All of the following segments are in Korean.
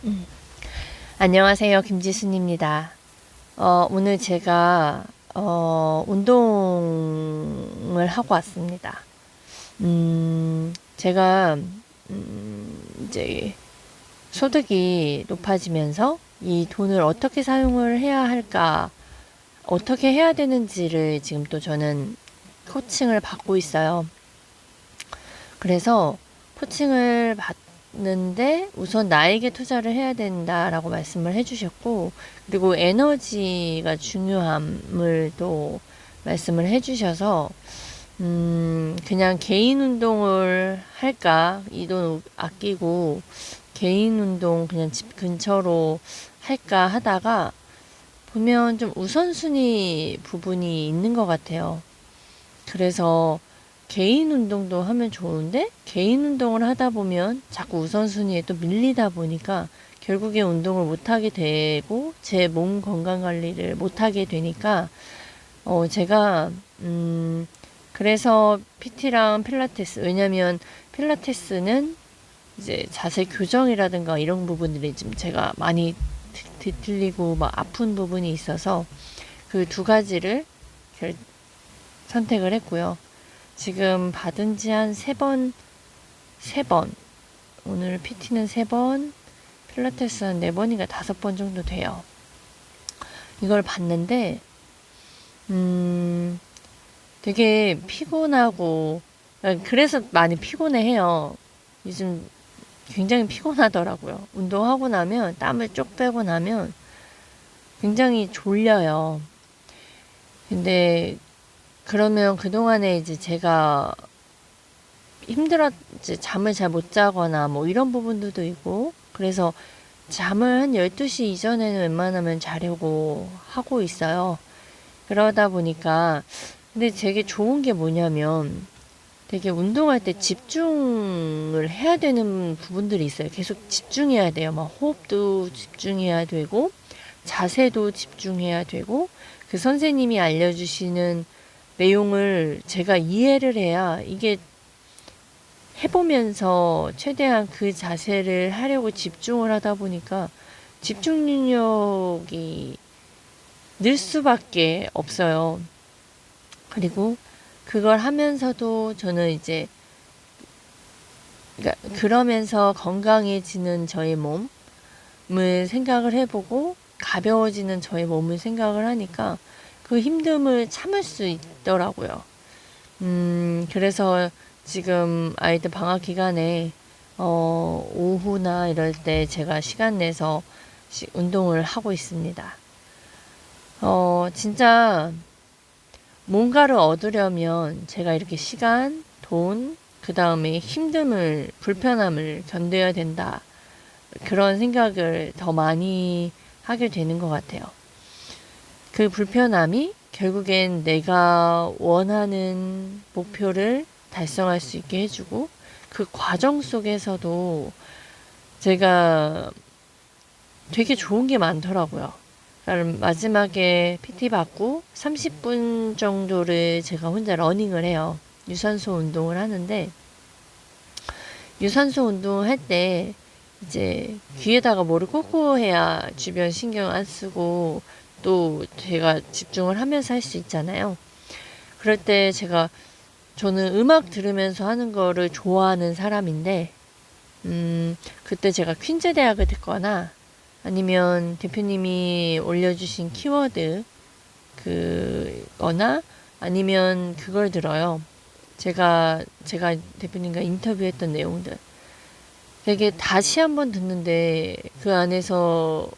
음. 안녕하세요. 김지순입니다. 오늘 제가 운동을 하고 왔습니다. 제가 이제 소득이 높아지면서 이 돈을 어떻게 사용을 해야 할까, 어떻게 해야 되는지를 지금 또 저는 코칭을 받고 있어요. 그래서 코칭을 받는데 우선 나에게 투자를 해야 된다라고 말씀을 해주셨고, 그리고 에너지가 중요함을 또 말씀을 해주셔서 그냥 개인 운동을 할까, 이 돈 아끼고 개인 운동 그냥 집 근처로 할까 하다가 보면 좀 우선순위 부분이 있는 것 같아요. 그래서 개인 운동도 하면 좋은데 개인 운동을 하다 보면 자꾸 우선순위에 또 밀리다 보니까 결국에 운동을 못하게 되고 제 몸 건강 관리를 못하게 되니까 제가 그래서 PT랑 필라테스, 왜냐면 필라테스는 이제 자세 교정이라든가 이런 부분들이 좀 제가 많이 뒤틀리고 막 아픈 부분이 있어서 그 두 가지를 선택을 했고요. 지금 받은 지 한 세 번. 오늘 PT는 세 번, 필라테스 한 네 번인가 다섯 번 정도 돼요. 이걸 봤는데, 되게 피곤하고, 그래서 많이 피곤해해요. 요즘 굉장히 피곤하더라고요. 운동하고 나면, 땀을 쪽 빼고 나면 굉장히 졸려요. 근데, 그러면 그동안에 이제 제가 힘들었지, 잠을 잘 못 자거나 뭐 이런 부분들도 있고, 그래서 잠을 한 12시 이전에는 웬만하면 자려고 하고 있어요. 그러다 보니까, 근데 되게 좋은 게 뭐냐면, 되게 운동할 때 집중을 해야 되는 부분들이 있어요. 계속 집중해야 돼요. 막 호흡도 집중해야 되고, 자세도 집중해야 되고, 그 선생님이 알려주시는 내용을 제가 이해를 해야 이게 해보면서 최대한 그 자세를 하려고 집중을 하다 보니까 집중력이 늘 수밖에 없어요. 그리고 그걸 하면서도 저는 이제 그러면서 건강해지는 저의 몸을 생각을 해보고 가벼워지는 저의 몸을 생각을 하니까 그 힘듦을 참을 수 있더라고요. 그래서 지금 아이들 방학 기간에 오후나 이럴 때 제가 시간 내서 운동을 하고 있습니다. 진짜 뭔가를 얻으려면 제가 이렇게 시간, 돈, 그 다음에 힘듦을, 불편함을 견뎌야 된다. 그런 생각을 더 많이 하게 되는 것 같아요. 그 불편함이 결국엔 내가 원하는 목표를 달성할 수 있게 해주고, 그 과정 속에서도 제가 되게 좋은 게 많더라고요. 마지막에 PT 받고 30분 정도를 제가 혼자 러닝을 해요. 유산소 운동을 하는데, 유산소 운동할 때 이제 귀에다가 뭐를 꽂고 해야 주변 신경 안 쓰고 또 제가 집중을 하면서 할 수 있잖아요. 그럴 때 저는 음악 들으면서 하는 거를 좋아하는 사람인데, 그때 제가 퀸즈 대학을 듣거나 아니면 대표님이 올려주신 키워드 그거나 아니면 그걸 들어요. 제가 대표님과 인터뷰했던 내용들 되게 다시 한번 듣는데 그 안에서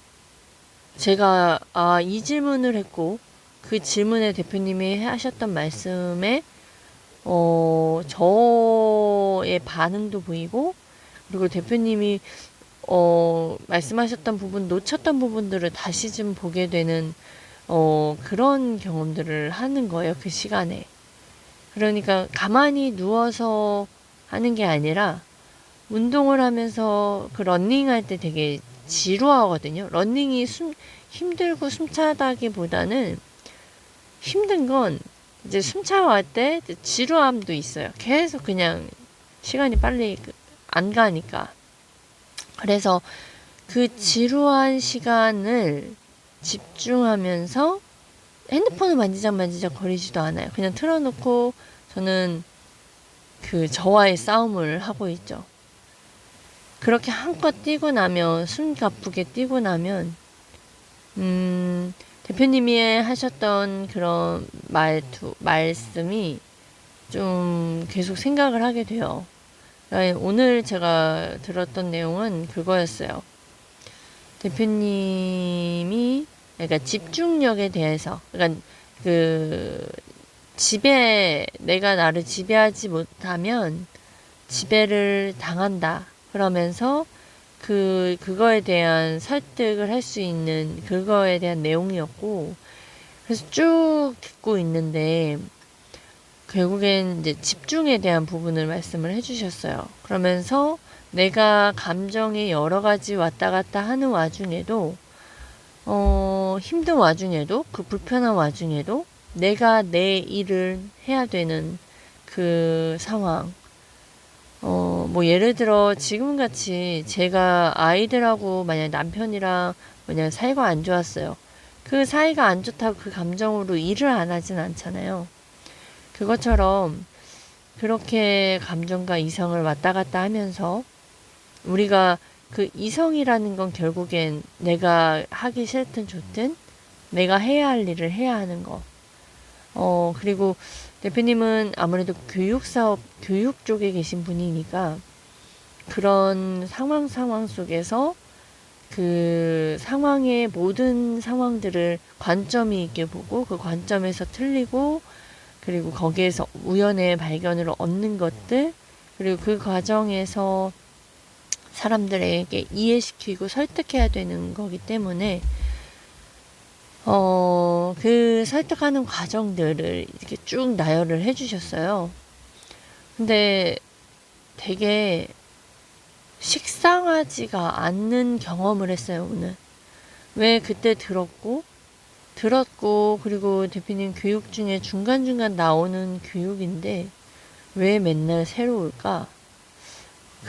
제가 이 질문을 했고 그 질문에 대표님이 하셨던 말씀에 저의 반응도 보이고, 그리고 대표님이 말씀하셨던 부분, 놓쳤던 부분들을 다시 좀 보게 되는 그런 경험들을 하는 거예요, 그 시간에. 그러니까 가만히 누워서 하는 게 아니라 운동을 하면서 그 러닝할 때 되게 지루하거든요. 러닝이 힘들고 숨차다기보다는 힘든 건 이제 숨차할 때 지루함도 있어요. 계속 그냥 시간이 빨리 안 가니까. 그래서 그 지루한 시간을 집중하면서 핸드폰을 만지작 거리지도 않아요. 그냥 틀어놓고 저는 그 저와의 싸움을 하고 있죠. 그렇게 한껏 뛰고 나면, 숨가쁘게 뛰고 나면, 대표님이 하셨던 그런 말씀이 좀 계속 생각을 하게 돼요. 오늘 제가 들었던 내용은 그거였어요. 대표님이, 그러니까 집중력에 대해서, 그러니까 그, 내가 나를 지배하지 못하면 지배를 당한다. 그러면서 그거에 대한 설득을 할 수 있는 그거에 대한 내용이었고, 그래서 쭉 듣고 있는데, 결국엔 이제 집중에 대한 부분을 말씀을 해주셨어요. 그러면서 내가 감정이 여러 가지 왔다 갔다 하는 와중에도, 힘든 와중에도, 그 불편한 와중에도, 내가 내 일을 해야 되는 그 상황. 뭐 예를 들어 지금 같이 제가 아이들하고 만약 남편이랑 만약 사이가 안 좋았어요. 그 사이가 안 좋다고 그 감정으로 일을 안 하진 않잖아요. 그것처럼 그렇게 감정과 이성을 왔다 갔다 하면서 우리가 그 이성이라는 건 결국엔 내가 하기 싫든 좋든 내가 해야 할 일을 해야 하는 거. 그리고 대표님은 아무래도 교육 쪽에 계신 분이니까 그런 상황 속에서 그 상황의 모든 상황들을 관점이 있게 보고 그 관점에서 틀리고 그리고 거기에서 우연의 발견을 얻는 것들 그리고 그 과정에서 사람들에게 이해시키고 설득해야 되는 거기 때문에 그 설득하는 과정들을 이렇게 쭉 나열을 해주셨어요. 근데 되게 식상하지가 않는 경험을 했어요, 오늘. 왜 그때 들었고, 그리고 대표님 교육 중에 중간중간 나오는 교육인데, 왜 맨날 새로울까?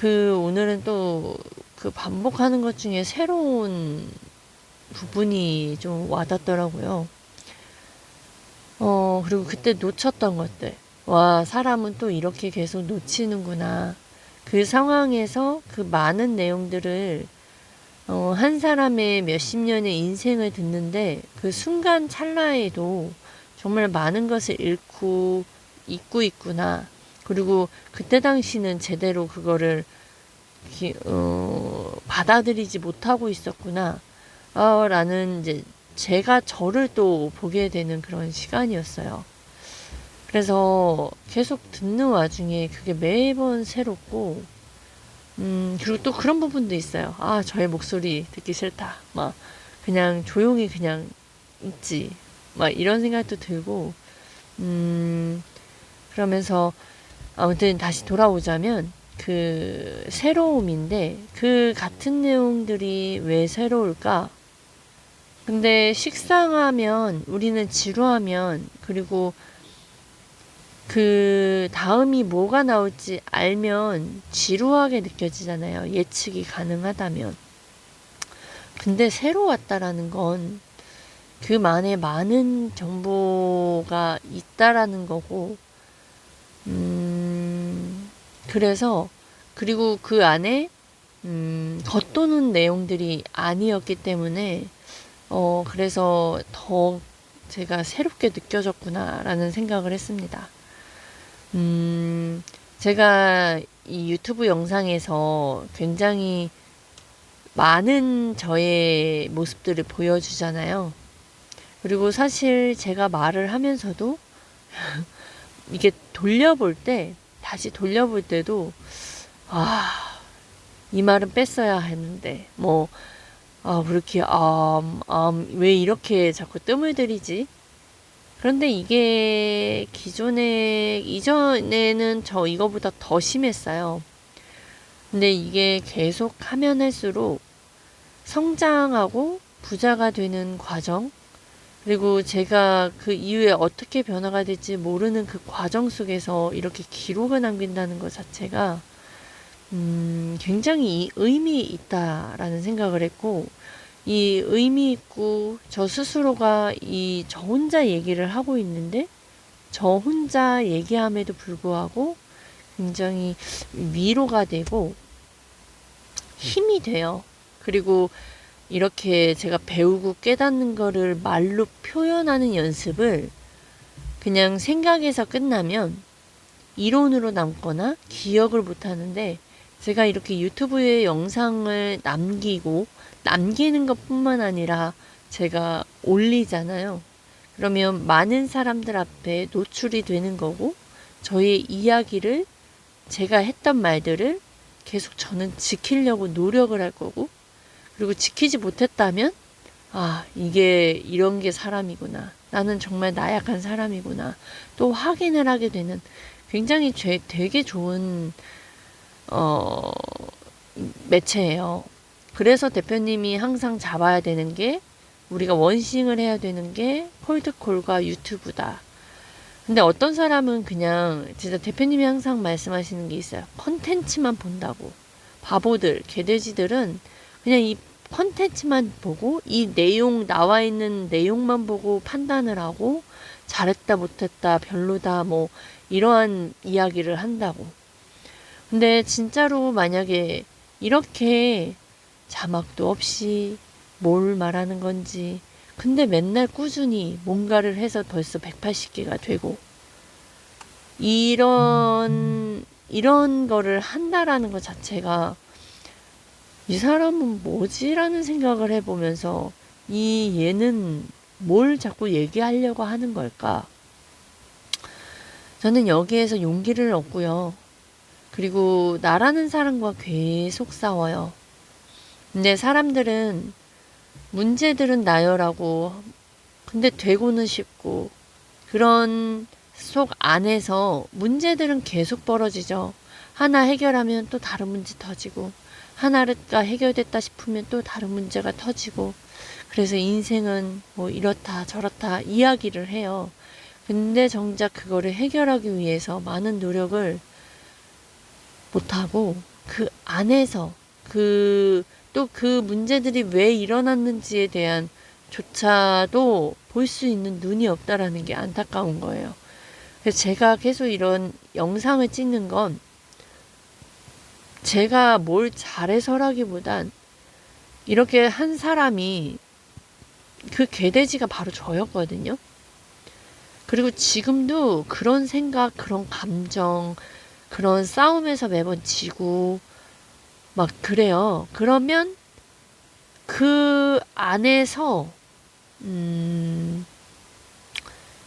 오늘은 또 그 반복하는 것 중에 새로운 부분이 좀 와닿더라고요. 그리고 그때 놓쳤던 것들. 와, 사람은 또 이렇게 계속 놓치는구나. 그 상황에서 그 많은 내용들을 한 사람의 몇십 년의 인생을 듣는데 그 순간 찰나에도 정말 많은 것을 잊고 있구나. 그리고 그때 당시는 제대로 그거를 받아들이지 못하고 있었구나. 라는 이제 제가 저를 또 보게 되는 그런 시간이었어요. 그래서 계속 듣는 와중에 그게 매번 새롭고, 그리고 또 그런 부분도 있어요. 아, 저의 목소리 듣기 싫다. 막, 그냥 조용히 그냥 있지. 막 이런 생각도 들고, 그러면서 아무튼 다시 돌아오자면, 그 새로움인데, 그 같은 내용들이 왜 새로울까? 근데 식상하면, 우리는 지루하면, 그리고 그 다음이 뭐가 나올지 알면 지루하게 느껴지잖아요. 예측이 가능하다면. 근데 새로 왔다라는 건 그만에 많은 정보가 있다라는 거고, 그래서, 그리고 그 안에, 겉도는 내용들이 아니었기 때문에, 그래서 더 제가 새롭게 느껴졌구나라는 생각을 했습니다. 제가 이 유튜브 영상에서 굉장히 많은 저의 모습들을 보여주잖아요. 그리고 사실 제가 말을 하면서도 이게 다시 돌려볼 때도, 이 말은 뺐어야 했는데, 그렇게, 왜 이렇게 자꾸 뜸을 들이지? 그런데 이게 이전에는 저 이거보다 더 심했어요. 근데 이게 계속 하면 할수록 성장하고 부자가 되는 과정, 그리고 제가 그 이후에 어떻게 변화가 될지 모르는 그 과정 속에서 이렇게 기록을 남긴다는 것 자체가 굉장히 의미 있다라는 생각을 했고, 이 의미 있고 저 스스로가 저 혼자 얘기를 하고 있는데 저 혼자 얘기함에도 불구하고 굉장히 위로가 되고 힘이 돼요. 그리고 이렇게 제가 배우고 깨닫는 거를 말로 표현하는 연습을 그냥 생각에서 끝나면 이론으로 남거나 기억을 못 하는데, 제가 이렇게 유튜브에 영상을 남기는 것뿐만 아니라 제가 올리잖아요. 그러면 많은 사람들 앞에 노출이 되는 거고, 저의 이야기를, 제가 했던 말들을 계속 저는 지키려고 노력을 할 거고, 그리고 지키지 못했다면, 이게 이런 게 사람이구나. 나는 정말 나약한 사람이구나. 또 확인을 하게 되는 굉장히 되게 좋은, 어, 매체예요. 그래서 대표님이 항상 잡아야 되는 게, 우리가 원싱을 해야 되는 게 콜드콜과 유튜브다. 근데 어떤 사람은 그냥 진짜 대표님이 항상 말씀하시는 게 있어요. 컨텐츠만 본다고. 바보들, 개돼지들은 그냥 이 컨텐츠만 보고 이 내용, 나와 있는 내용만 보고 판단을 하고 잘했다 못했다 별로다 뭐 이러한 이야기를 한다고. 근데 진짜로 만약에 이렇게 자막도 없이 뭘 말하는 건지, 근데 맨날 꾸준히 뭔가를 해서 벌써 180개가 되고 이런 거를 한다라는 것 자체가, 이 사람은 뭐지라는 생각을 해보면서 얘는 뭘 자꾸 얘기하려고 하는 걸까? 저는 여기에서 용기를 얻고요. 그리고 나라는 사람과 계속 싸워요. 근데 사람들은 문제들은 나열하고, 근데 되고는 싶고, 그런 속 안에서 문제들은 계속 벌어지죠. 하나 해결하면 또 다른 문제 터지고, 하나가 해결됐다 싶으면 또 다른 문제가 터지고, 그래서 인생은 뭐 이렇다 저렇다 이야기를 해요. 근데 정작 그거를 해결하기 위해서 많은 노력을 못하고, 그 안에서 또 그 문제들이 왜 일어났는지에 대한 조차도 볼 수 있는 눈이 없다라는 게 안타까운 거예요. 그래서 제가 계속 이런 영상을 찍는 건 제가 뭘 잘해서라기보단, 이렇게 한 사람이, 그 개돼지가 바로 저였거든요. 그리고 지금도 그런 생각, 그런 감정, 그런 싸움에서 매번 지고 막 그래요. 그러면 그 안에서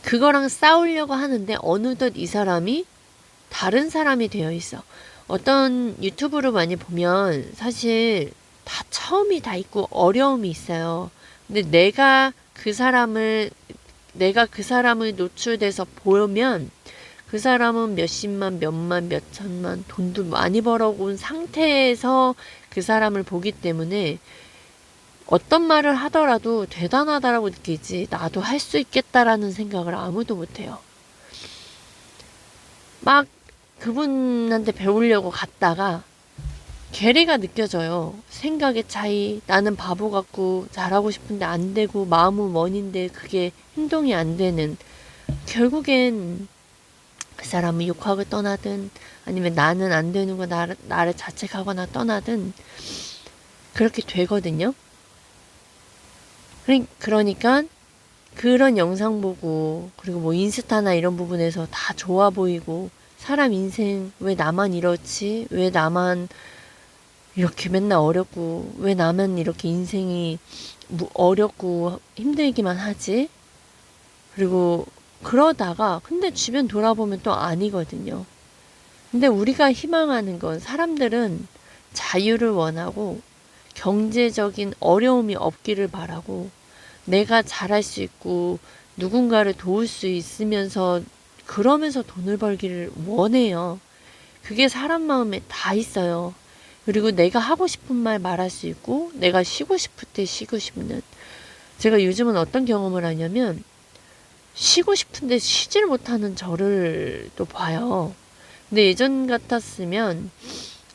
그거랑 싸우려고 하는데 어느덧 이 사람이 다른 사람이 되어 있어. 어떤 유튜브를 많이 보면 사실 다 처음이 다 있고 어려움이 있어요. 근데 내가 그 사람을 노출돼서 보면 그 사람은 몇십만, 몇만, 몇천만 돈도 많이 벌어온 상태에서 그 사람을 보기 때문에 어떤 말을 하더라도 대단하다라고 느끼지, 나도 할 수 있겠다라는 생각을 아무도 못해요. 막 그분한테 배우려고 갔다가 괴리가 느껴져요. 생각의 차이, 나는 바보 같고 잘하고 싶은데 안 되고 마음은 원인데 그게 행동이 안 되는, 결국엔 그 사람을 욕하고 떠나든 아니면 나는 안 되는 거 나를 자책하거나 떠나든 그렇게 되거든요. 그러니까 그런 영상 보고, 그리고 뭐 인스타나 이런 부분에서 다 좋아 보이고, 사람 인생 왜 나만 이렇지? 왜 나만 이렇게 맨날 어렵고, 왜 나만 이렇게 인생이 어렵고 힘들기만 하지? 그리고 그러다가 근데 주변 돌아보면 또 아니거든요. 근데 우리가 희망하는 건, 사람들은 자유를 원하고 경제적인 어려움이 없기를 바라고, 내가 잘할 수 있고 누군가를 도울 수 있으면서 그러면서 돈을 벌기를 원해요. 그게 사람 마음에 다 있어요. 그리고 내가 하고 싶은 말 말할 수 있고, 내가 쉬고 싶을 때 쉬고 싶는. 제가 요즘은 어떤 경험을 하냐면, 쉬고 싶은데 쉬질 못하는 저를 또 봐요. 근데 예전 같았으면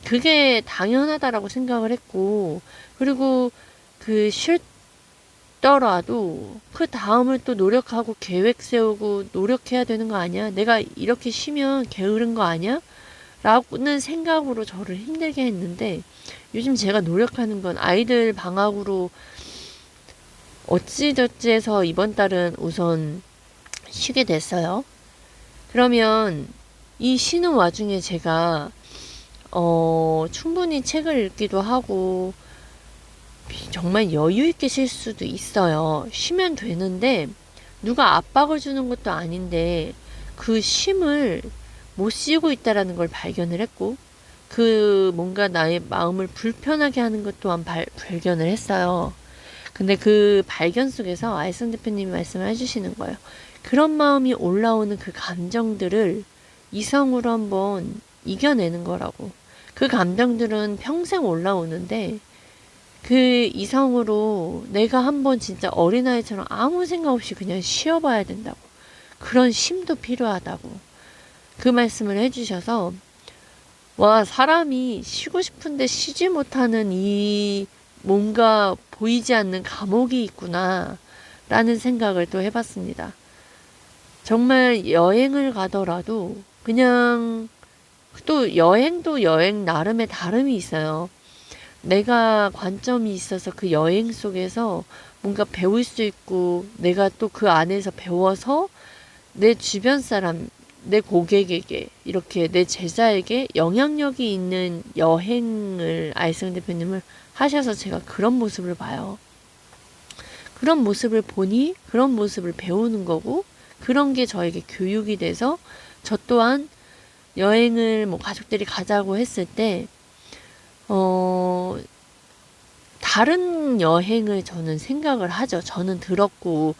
그게 당연하다라고 생각을 했고, 그리고 그 쉬더라도 그 다음을 또 노력하고 계획 세우고 노력해야 되는 거 아니야? 내가 이렇게 쉬면 게으른 거 아니야? 라는 생각으로 저를 힘들게 했는데, 요즘 제가 노력하는 건 아이들 방학으로 어찌저찌 해서 이번 달은 우선 쉬게 됐어요. 그러면 이 쉬는 와중에 제가 충분히 책을 읽기도 하고 정말 여유 있게 쉴 수도 있어요. 쉬면 되는데 누가 압박을 주는 것도 아닌데 그 쉼을 못 쉬고 있다라는 걸 발견을 했고, 그 뭔가 나의 마음을 불편하게 하는 것 또한 발견을 했어요. 근데 그 발견 속에서 알선 대표님이 말씀을 해주시는 거예요. 그런 마음이 올라오는 그 감정들을 이성으로 한번 이겨내는 거라고. 그 감정들은 평생 올라오는데 그 이성으로 내가 한번 진짜 어린아이처럼 아무 생각 없이 그냥 쉬어봐야 된다고. 그런 쉼도 필요하다고. 그 말씀을 해주셔서, 와, 사람이 쉬고 싶은데 쉬지 못하는 이 뭔가 보이지 않는 감옥이 있구나 라는 생각을 또 해봤습니다. 정말 여행을 가더라도 그냥 또 여행도 여행 나름의 다름이 있어요. 내가 관점이 있어서 그 여행 속에서 뭔가 배울 수 있고, 내가 또 그 안에서 배워서 내 주변 사람, 내 고객에게, 이렇게 내 제자에게 영향력이 있는 여행을 알승 대표님을 하셔서 제가 그런 모습을 봐요. 그런 모습을 보니 그런 모습을 배우는 거고, 그런 게 저에게 교육이 돼서 저 또한 여행을 뭐 가족들이 가자고 했을 때 다른 여행을 저는 생각을 하죠. 저는 들었고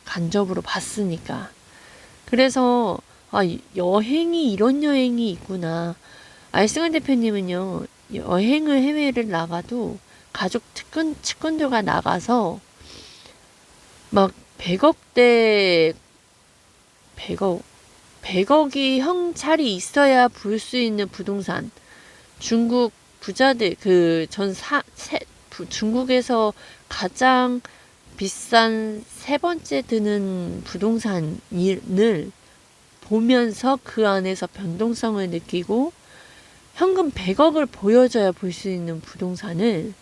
간접으로 봤으니까. 그래서 여행이 이런 여행이 있구나. 알승환 대표님은요, 여행을 해외를 나가도 가족 측근들과 나가서 막 100억이 형찰이 있어야 볼 수 있는 부동산. 중국 부자들, 중국에서 가장 비싼 세 번째 드는 부동산을 보면서 그 안에서 변동성을 느끼고 현금 100억을 보여줘야 볼 수 있는 부동산을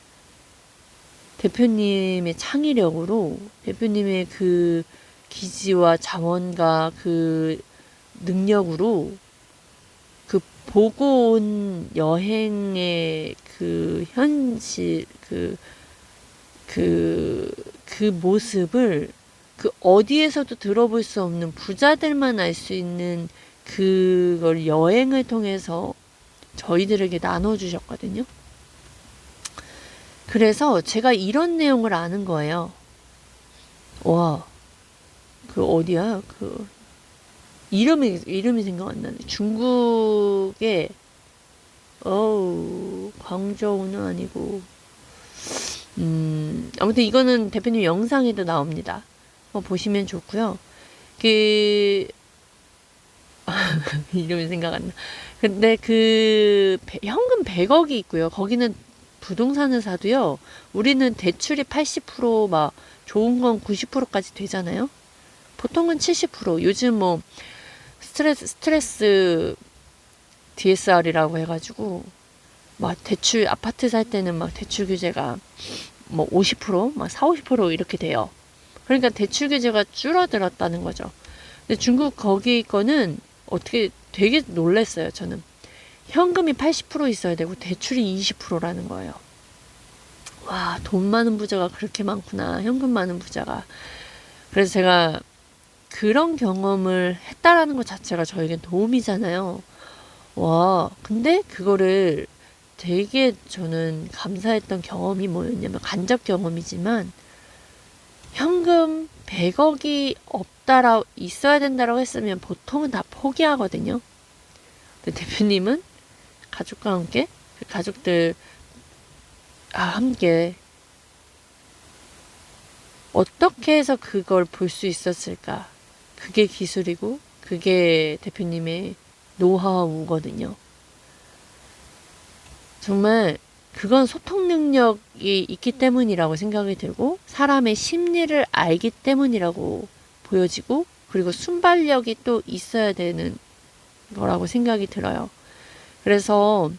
대표님의 창의력으로, 대표님의 그 기지와 자원과 그 능력으로 그 보고 온 여행의 그 현실, 그 모습을 그 어디에서도 들어볼 수 없는 부자들만 알 수 있는 그걸 여행을 통해서 저희들에게 나눠주셨거든요. 그래서 제가 이런 내용을 아는 거예요. 와, 그 어디야? 그 이름이 생각 안 나네. 중국의 광저우는 아니고, 아무튼 이거는 대표님 영상에도 나옵니다. 보시면 좋고요. 이름이 생각 안 나. 근데 현금 100억이 있고요. 거기는 부동산을 사도요, 우리는 대출이 80%, 막 좋은 건 90%까지 되잖아요. 보통은 70%. 요즘 뭐 스트레스 DSR이라고 해가지고 막 대출, 아파트 살 때는 막 대출 규제가 뭐 50%, 막 40, 50% 이렇게 돼요. 그러니까 대출 규제가 줄어들었다는 거죠. 근데 중국 거기 거는 어떻게 되게 놀랐어요, 저는. 현금이 80% 있어야 되고 대출이 20%라는 거예요. 와, 돈 많은 부자가 그렇게 많구나. 현금 많은 부자가. 그래서 제가 그런 경험을 했다라는 것 자체가 저에겐 도움이잖아요. 와, 근데 그거를 되게 저는 감사했던 경험이 뭐였냐면, 간접 경험이지만 현금 100억이 있어야 된다라고 했으면 보통은 다 포기하거든요. 근데 대표님은 가족과 함께, 가족들 함께 어떻게 해서 그걸 볼 수 있었을까? 그게 기술이고 그게 대표님의 노하우거든요. 정말 그건 소통 능력이 있기 때문이라고 생각이 들고 사람의 심리를 알기 때문이라고 보여지고 그리고 순발력이 또 있어야 되는 거라고 생각이 들어요. 그래서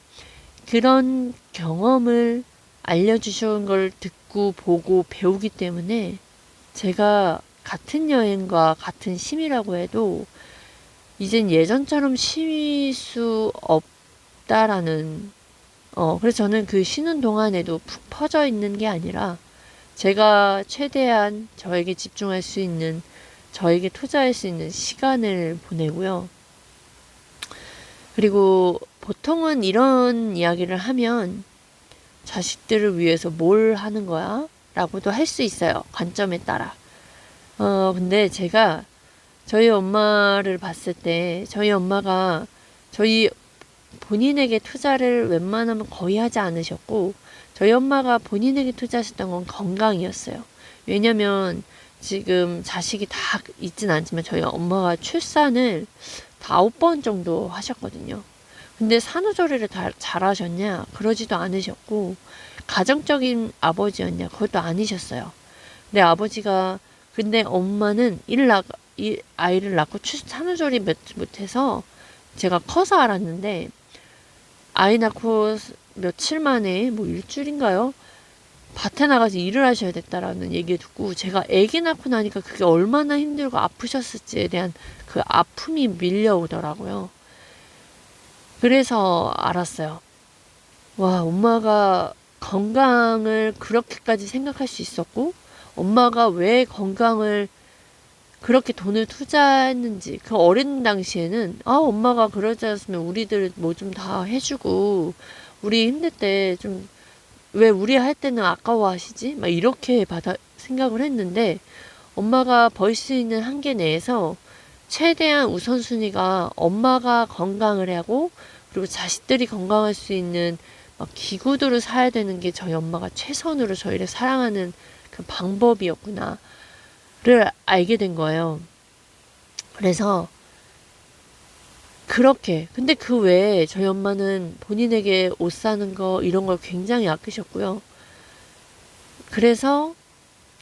그런 경험을 알려주신 걸 듣고 보고 배우기 때문에 제가 같은 여행과 같은 심이라고 해도 이젠 예전처럼 쉴 수 없다라는 그래서 저는 그 쉬는 동안에도 푹 퍼져 있는 게 아니라 제가 최대한 저에게 집중할 수 있는 저에게 투자할 수 있는 시간을 보내고요. 그리고 보통은 이런 이야기를 하면 자식들을 위해서 뭘 하는 거야? 라고도 할 수 있어요. 관점에 따라. 근데 제가 저희 엄마를 봤을 때 저희 엄마가 저희 본인에게 투자를 웬만하면 거의 하지 않으셨고 저희 엄마가 본인에게 투자하셨던 건 건강이었어요. 왜냐면 지금 자식이 다 있진 않지만 저희 엄마가 출산을 다 9번 정도 하셨거든요. 근데 산후조리를 다 잘하셨냐? 그러지도 않으셨고 가정적인 아버지였냐? 그것도 아니셨어요. 근데 아버지가 근데 엄마는 아이를 낳고 산후조리 못해서 제가 커서 알았는데 아이 낳고 며칠 만에 뭐 일주일인가요? 밭에 나가서 일을 하셔야 됐다라는 얘기 듣고 제가 아기 낳고 나니까 그게 얼마나 힘들고 아프셨을지에 대한 그 아픔이 밀려오더라고요. 그래서 알았어요. 와, 엄마가 건강을 그렇게까지 생각할 수 있었고 엄마가 왜 건강을 그렇게 돈을 투자했는지 그 어린 당시에는 엄마가 그러지 않았으면 우리들 뭐 좀 다 해주고 우리 힘들 때 좀 왜 우리 할 때는 아까워하시지? 막 이렇게 생각을 했는데 엄마가 벌 수 있는 한계 내에서 최대한 우선순위가 엄마가 건강을 하고 그리고 자식들이 건강할 수 있는 막 기구들을 사야 되는 게 저희 엄마가 최선으로 저희를 사랑하는 그 방법이었구나. 를 알게 된 거예요. 그래서 그렇게 근데 그 외에 저희 엄마는 본인에게 옷 사는 거 이런 걸 굉장히 아끼셨고요. 그래서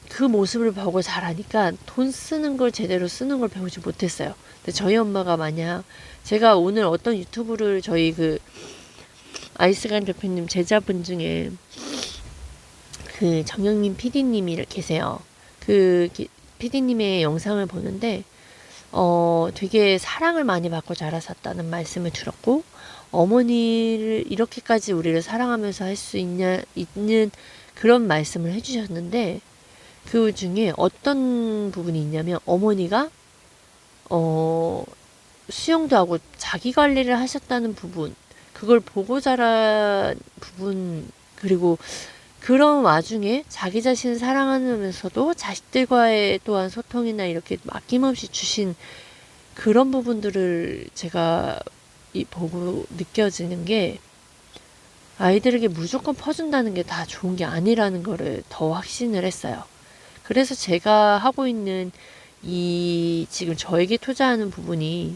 그 모습을 보고 자라니까 돈 쓰는 걸 제대로 쓰는 걸 배우지 못했어요. 근데 저희 엄마가 만약 제가 오늘 어떤 유튜브를 저희 그 아이스간 대표님 제자분 중에 그 정영민 PD님이 계세요. 그 PD님의 영상을 보는데 되게 사랑을 많이 받고 자라셨다는 말씀을 들었고 어머니를 이렇게까지 우리를 사랑하면서 할 수 있는 그런 말씀을 해주셨는데 그 중에 어떤 부분이 있냐면 어머니가 수영도 하고 자기 관리를 하셨다는 부분 그걸 보고 자란 부분 그리고 그런 와중에 자기 자신을 사랑하면서도 자식들과의 또한 소통이나 이렇게 아낌없이 주신 그런 부분들을 제가 보고 느껴지는 게 아이들에게 무조건 퍼준다는 게 다 좋은 게 아니라는 거를 더 확신을 했어요. 그래서 제가 하고 있는 이 지금 저에게 투자하는 부분이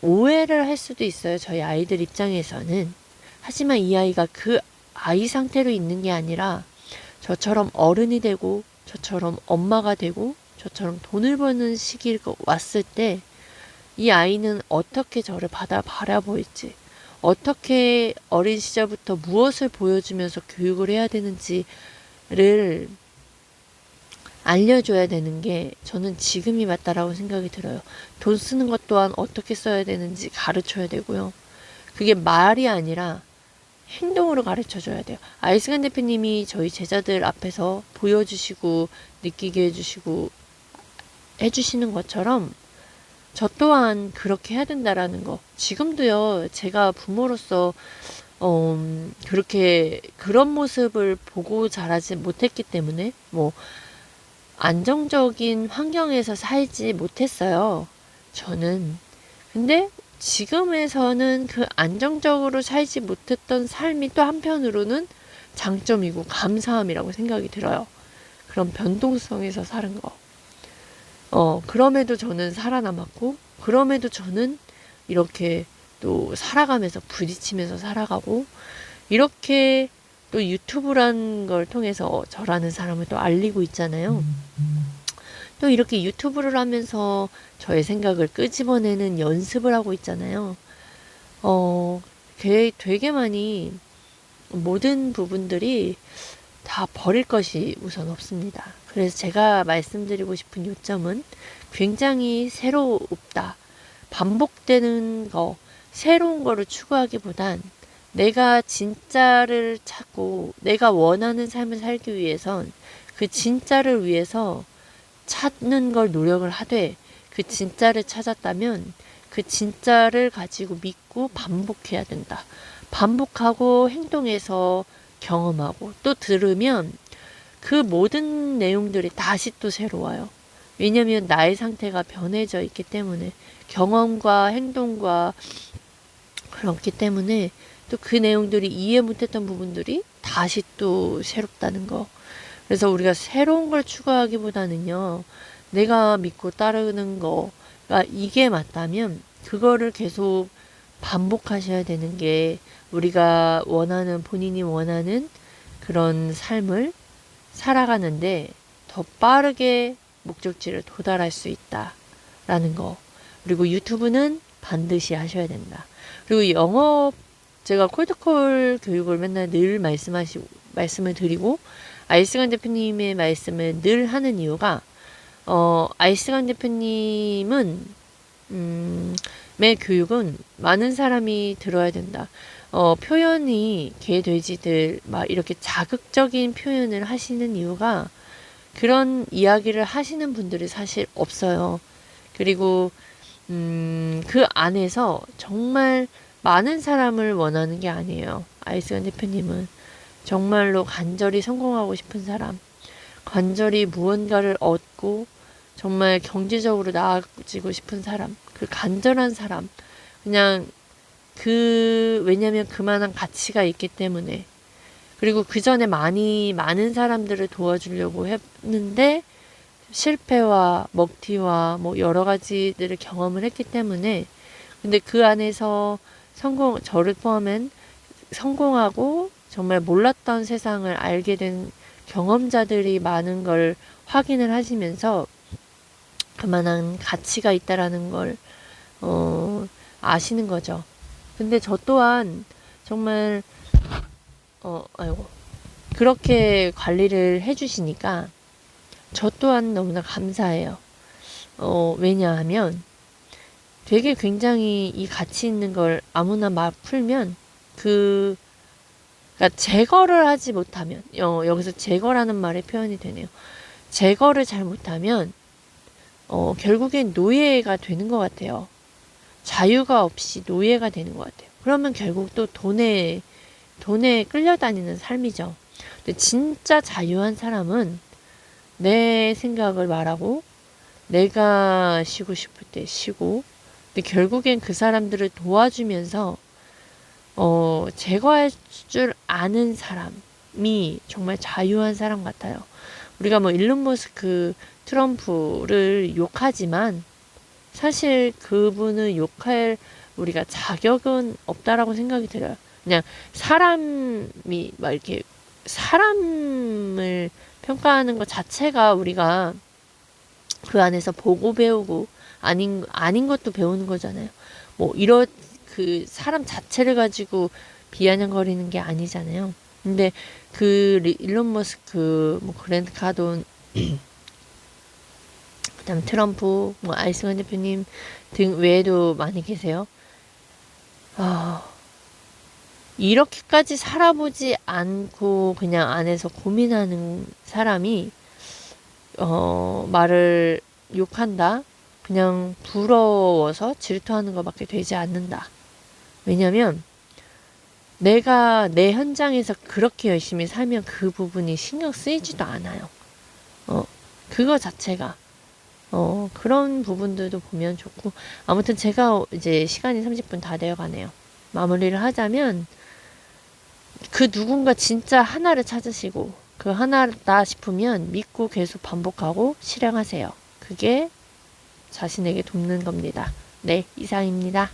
오해를 할 수도 있어요. 저희 아이들 입장에서는. 하지만 이 아이가 그 아이 상태로 있는 게 아니라 저처럼 어른이 되고 저처럼 엄마가 되고 저처럼 돈을 버는 시기가 왔을 때 이 아이는 어떻게 저를 바라보일지 어떻게 어린 시절부터 무엇을 보여주면서 교육을 해야 되는지를 알려줘야 되는 게 저는 지금이 맞다라고 생각이 들어요. 돈 쓰는 것 또한 어떻게 써야 되는지 가르쳐야 되고요. 그게 말이 아니라 행동으로 가르쳐 줘야 돼요. 아이스간 대표님이 저희 제자들 앞에서 보여주시고 느끼게 해주시고 해주시는 것처럼 저 또한 그렇게 해야 된다라는 거. 지금도요, 제가 부모로서 그렇게 그런 모습을 보고 자라지 못했기 때문에 뭐 안정적인 환경에서 살지 못했어요. 저는. 근데 지금에서는 그 안정적으로 살지 못했던 삶이 또 한편으로는 장점이고 감사함이라고 생각이 들어요. 그런 변동성에서 사는 거. 그럼에도 저는 살아남았고, 그럼에도 저는 이렇게 또 살아가면서 부딪히면서 살아가고, 이렇게 또 유튜브란 걸 통해서 저라는 사람을 또 알리고 있잖아요. 또 이렇게 유튜브를 하면서 저의 생각을 끄집어내는 연습을 하고 있잖아요. 되게 많이 모든 부분들이 다 버릴 것이 우선 없습니다. 그래서 제가 말씀드리고 싶은 요점은 굉장히 새롭다. 반복되는 거, 새로운 거를 추구하기보단 내가 진짜를 찾고 내가 원하는 삶을 살기 위해선 그 진짜를 위해서 찾는 걸 노력을 하되, 그 진짜를 찾았다면 그 진짜를 가지고 믿고 반복해야 된다. 반복하고 행동해서 경험하고 또 들으면 그 모든 내용들이 다시 또 새로워요. 왜냐면 나의 상태가 변해져 있기 때문에, 경험과 행동과 그렇기 때문에 또 그 내용들이 이해 못했던 부분들이 다시 또 새롭다는 거. 그래서 우리가 새로운 걸 추구하기보다는요, 내가 믿고 따르는 거가 이게 맞다면 그거를 계속 반복하셔야 되는 게, 우리가 원하는, 본인이 원하는 그런 삶을 살아가는데 더 빠르게 목적지를 도달할 수 있다라는 거. 그리고 유튜브는 반드시 하셔야 된다. 그리고 영업, 제가 콜드콜 교육을 맨날 늘 말씀을 드리고 아이스간 대표님의 말씀을 늘 하는 이유가, 아이스간 대표님은 매 교육은 많은 사람이 들어야 된다. 표현이 개, 돼지들 막 이렇게 자극적인 표현을 하시는 이유가, 그런 이야기를 하시는 분들이 사실 없어요. 그리고 그 안에서 정말 많은 사람을 원하는 게 아니에요. 아이스간 대표님은 정말로 간절히 성공하고 싶은 사람, 간절히 무언가를 얻고 정말 경제적으로 나아지고 싶은 사람, 그 간절한 사람, 그냥 왜냐면 그만한 가치가 있기 때문에. 그리고 그 전에 많은 사람들을 도와주려고 했는데 실패와 먹튀와 뭐 여러 가지들을 경험을 했기 때문에, 근데 그 안에서 저를 포함한 성공하고 정말 몰랐던 세상을 알게 된 경험자들이 많은 걸 확인을 하시면서 그만한 가치가 있다라는 걸 아시는 거죠. 근데 저 또한 정말 그렇게 관리를 해주시니까 저 또한 너무나 감사해요. 왜냐하면 되게 굉장히 이 가치 있는 걸 아무나 막 풀면 그러니까 제거를 하지 못하면, 여기서 제거라는 말의 표현이 되네요. 제거를 잘 못하면 결국엔 노예가 되는 것 같아요. 자유가 없이 노예가 되는 것 같아요. 그러면 결국 또 돈에 끌려다니는 삶이죠. 근데 진짜 자유한 사람은 내 생각을 말하고 내가 쉬고 싶을 때 쉬고, 근데 결국엔 그 사람들을 도와주면서 제거할 줄 아는 사람이 정말 자유한 사람 같아요. 우리가 뭐 일론 머스크, 트럼프를 욕하지만 사실 그분을 욕할 우리가 자격은 없다라고 생각이 들어요. 그냥 사람이 막 이렇게 사람을 평가하는 것 자체가 우리가 그 안에서 보고 배우고 아닌 것도 배우는 거잖아요. 뭐 그 사람 자체를 가지고 비아냥거리는 게 아니잖아요. 근데 일론 머스크, 뭐 그랜트 카돈, 그다음 트럼프, 뭐 아이스간 대표님 등 외에도 많이 계세요. 이렇게까지 살아보지 않고 그냥 안에서 고민하는 사람이 말을 욕한다? 그냥 부러워서 질투하는 것밖에 되지 않는다. 왜냐면 내가 내 현장에서 그렇게 열심히 살면 그 부분이 신경 쓰이지도 않아요. 그거 자체가 그런 부분들도 보면 좋고. 아무튼 제가 이제 시간이 30분 다 되어 가네요. 마무리를 하자면, 그 누군가 진짜 하나를 찾으시고 그 하나다 싶으면 믿고 계속 반복하고 실행하세요. 그게 자신에게 돕는 겁니다. 네, 이상입니다.